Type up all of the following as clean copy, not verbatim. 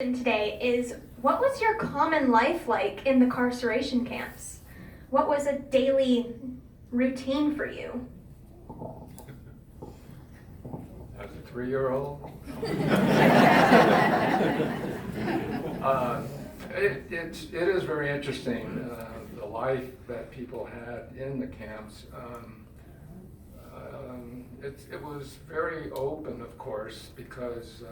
Today is, what was your common life like in the incarceration camps? What was a daily routine for you? As a 3-year-old? It is very interesting, the life that people had in the camps. It was very open, of course, because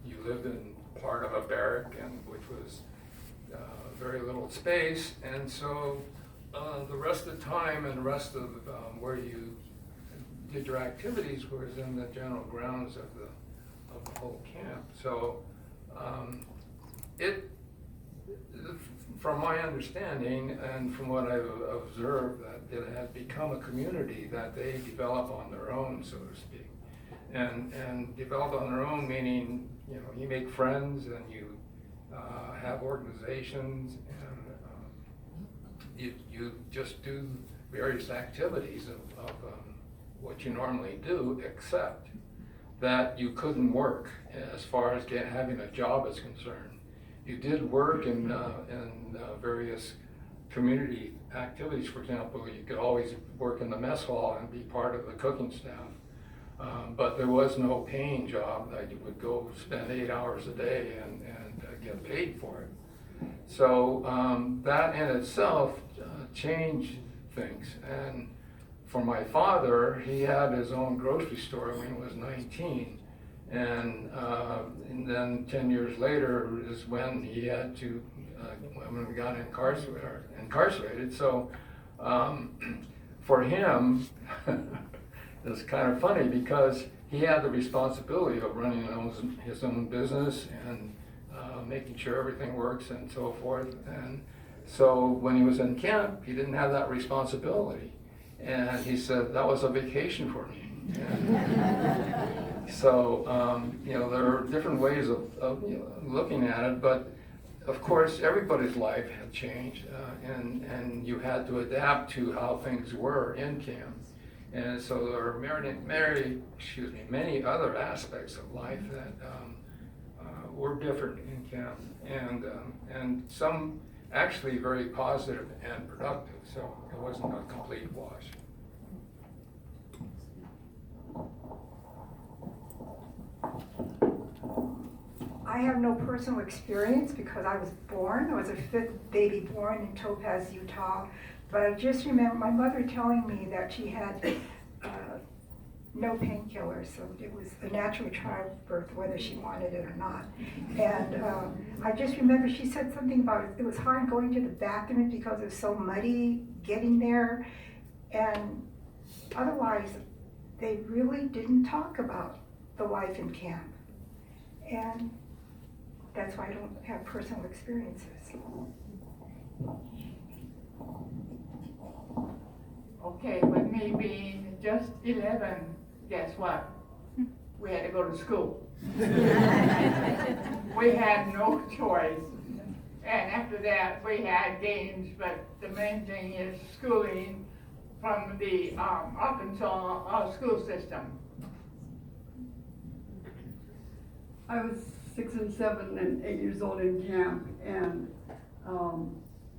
you lived in part of a barrack, and which was very little space, and so the rest of the time and the rest of where you did your activities was in the general grounds of the whole camp. So from my understanding and from what I've observed, that it had become a community that they develop on their own, so to speak. And develop on their own meaning, you make friends and you have organizations, and you just do various activities of what you normally do, except that you couldn't work as far as having a job is concerned. You did work in various community activities. For example, you could always work in the mess hall and be part of the cooking staff. But there was no paying job that you would go spend 8 hours a day and get paid for it. So that in itself changed things. And for my father, he had his own grocery store when he was 19. And then 10 years later is when he had to, when we got incarcerated. So for him, it's kind of funny because he had the responsibility of running his own business and making sure everything works and so forth. And so when he was in camp, he didn't have that responsibility. And he said, that was a vacation for me. So, there are different ways of looking at it, but of course, everybody's life had changed, and you had to adapt to how things were in camp. And so there are many other aspects of life that were different in camp, and some actually very positive and productive. So it wasn't a complete wash. I have no personal experience because I was a fifth baby born in Topaz, Utah. But I just remember my mother telling me that she had no painkillers, so it was a natural childbirth, whether she wanted it or not. And I just remember she said something about it was hard going to the bathroom because it was so muddy getting there. And otherwise, they really didn't talk about the life in camp. And that's why I don't have personal experiences. Okay, with me being just 11, guess what? We had to go to school. We had no choice. And after that, we had games, but the main thing is schooling from the Arkansas school system. I was 6 and 7 and 8 years old in camp, and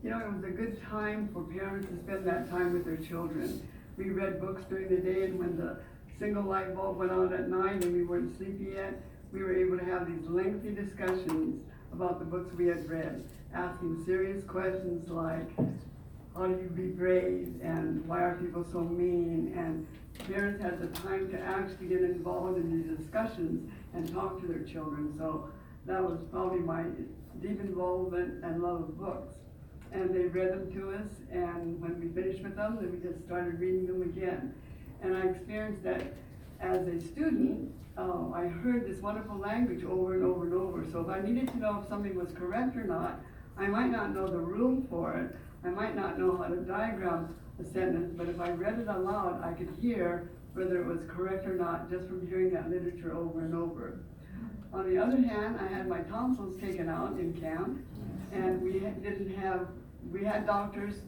it was a good time for parents to spend that time with their children. We read books during the day, and when the single light bulb went on at night and we weren't sleepy yet, we were able to have these lengthy discussions about the books we had read, asking serious questions like, how do you be brave, and why are people so mean? And parents had the time to actually get involved in these discussions and talk to their children. So that was probably my deep involvement and love of books. And they read them to us, and when we finished with them, then we just started reading them again. And I experienced that as a student. I heard this wonderful language over and over and over. So if I needed to know if something was correct or not, I might not know the rule for it. I might not know how to diagram a sentence, but if I read it aloud, I could hear whether it was correct or not just from hearing that literature over and over. On the other hand, I had my tonsils taken out in camp, and we had doctors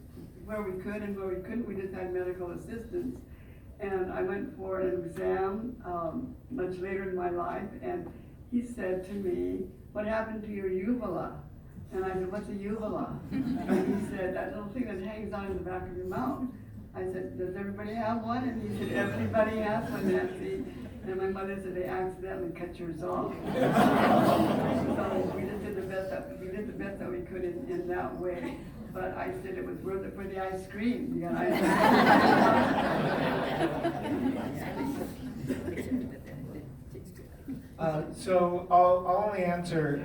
where we could, and where we couldn't, we just had medical assistance. And I went for an exam much later in my life, and he said to me, what happened to your uvula? And I said, what's a uvula? And he said, that little thing that hangs on in the back of your mouth. I said, does everybody have one? And he said, everybody has one, Nancy. And my mother said, they accidentally cut yours off. So we just did the best that we could in that way. But I said it was worth it for the ice cream. You got ice cream. So I'll only answer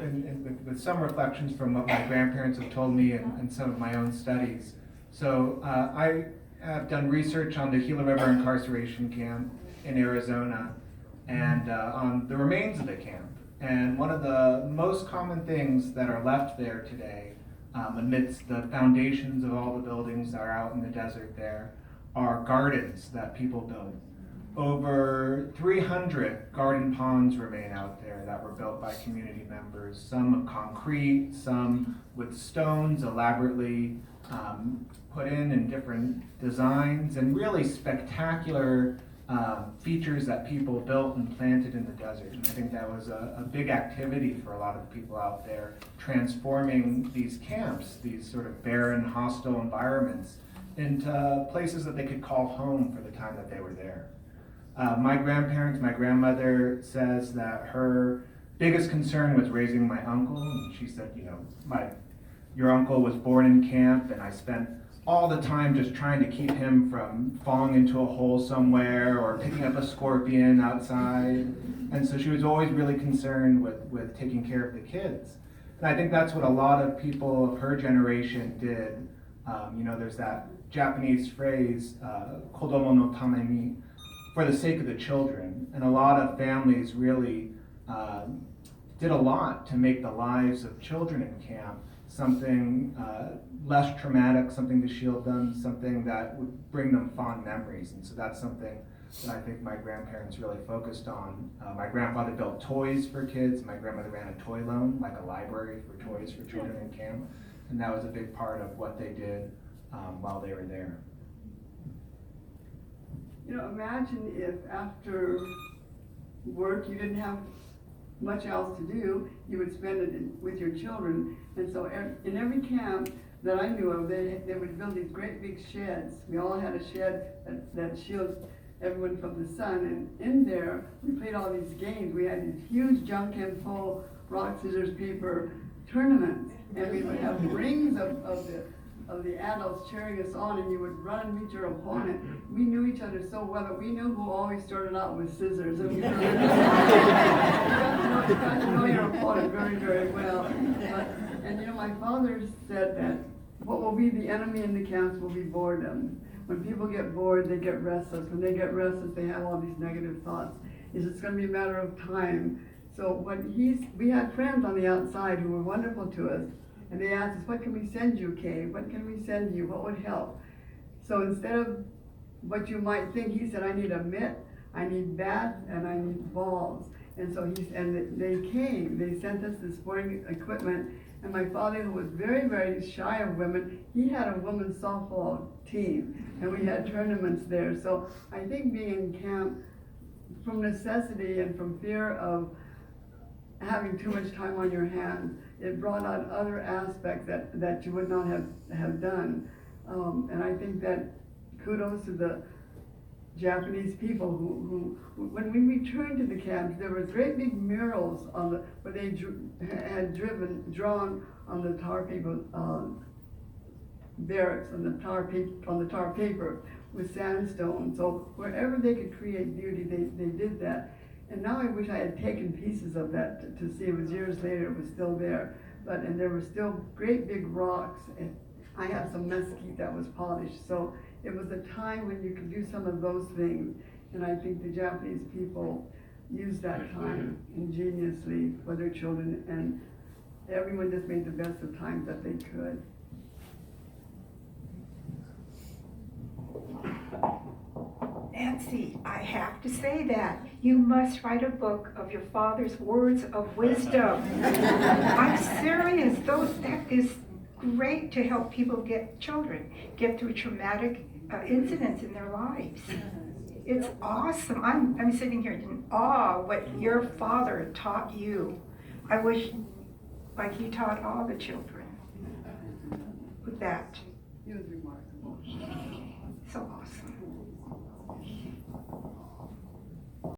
with some reflections from what my grandparents have told me and some of my own studies. So I have done research on the Gila River incarceration camp in Arizona and on the remains of the camp. And one of the most common things that are left there today, amidst the foundations of all the buildings that are out in the desert there, are gardens that people built. Over 300 garden ponds remain out there that were built by community members, some of concrete, some with stones elaborately put in different designs, and really spectacular features that people built and planted in the desert. And I think that was a big activity for a lot of people out there, transforming these camps, these sort of barren, hostile environments, into places that they could call home for the time that they were there. My grandmother says that her biggest concern was raising my uncle. And she said, your uncle was born in camp, and I spent all the time just trying to keep him from falling into a hole somewhere or picking up a scorpion outside. And so she was always really concerned with taking care of the kids. And I think that's what a lot of people of her generation did. There's that Japanese phrase, kodomo no tameni, for the sake of the children. And a lot of families really did a lot to make the lives of children in camp something less traumatic, something to shield them, something that would bring them fond memories. And so that's something that I think my grandparents really focused on. My grandfather built toys for kids. My grandmother ran a toy loan, like a library for toys for children in camp. And that was a big part of what they did while they were there. Imagine if after work you didn't have much else to do, you would spend it with your children. And so in every camp that I knew of, they would build these great big sheds. We all had a shed that shields everyone from the sun. And in there, we played all these games. We had these huge junk and full rock, scissors, paper tournaments. And we would have rings of the adults cheering us on, and you would run and meet your opponent. We knew each other so well that we knew who always started out with scissors. And we got to know your opponent very, very well. And my father said that what will be the enemy in the camps will be boredom. When people get bored, they get restless. When they get restless, they have all these negative thoughts. It's going to be a matter of time. So we had friends on the outside who were wonderful to us. And they asked us, what can we send you, Kay? What can we send you? What would help? So instead of what you might think, he said, I need a mitt, I need bats, and I need balls. And so they came. They sent us this sporting equipment. And my father, who was very, very shy of women, he had a women's softball team. And we had tournaments there. So I think being in camp, from necessity and from fear of having too much time on your hands, it brought out other aspects that you would not have done. And I think that kudos to the Japanese people who when we returned to the camps, there were great big murals where they had drawn on the tar paper barracks, on the tar paper with sandstone. So wherever they could create beauty, they did that. And now I wish I had taken pieces of that to see. It was years later, it was still there. And there were still great big rocks, and I have some mesquite that was polished. So it was a time when you could do some of those things. And I think the Japanese people used that time ingeniously for their children, and everyone just made the best of times that they could. Nancy, I have to say that you must write a book of your father's words of wisdom. I'm serious. That is great to help people children get through traumatic incidents in their lives. It's awesome. I'm sitting here in awe what your father taught you. I wish like he taught all the children with that. He was remarkable. So awesome.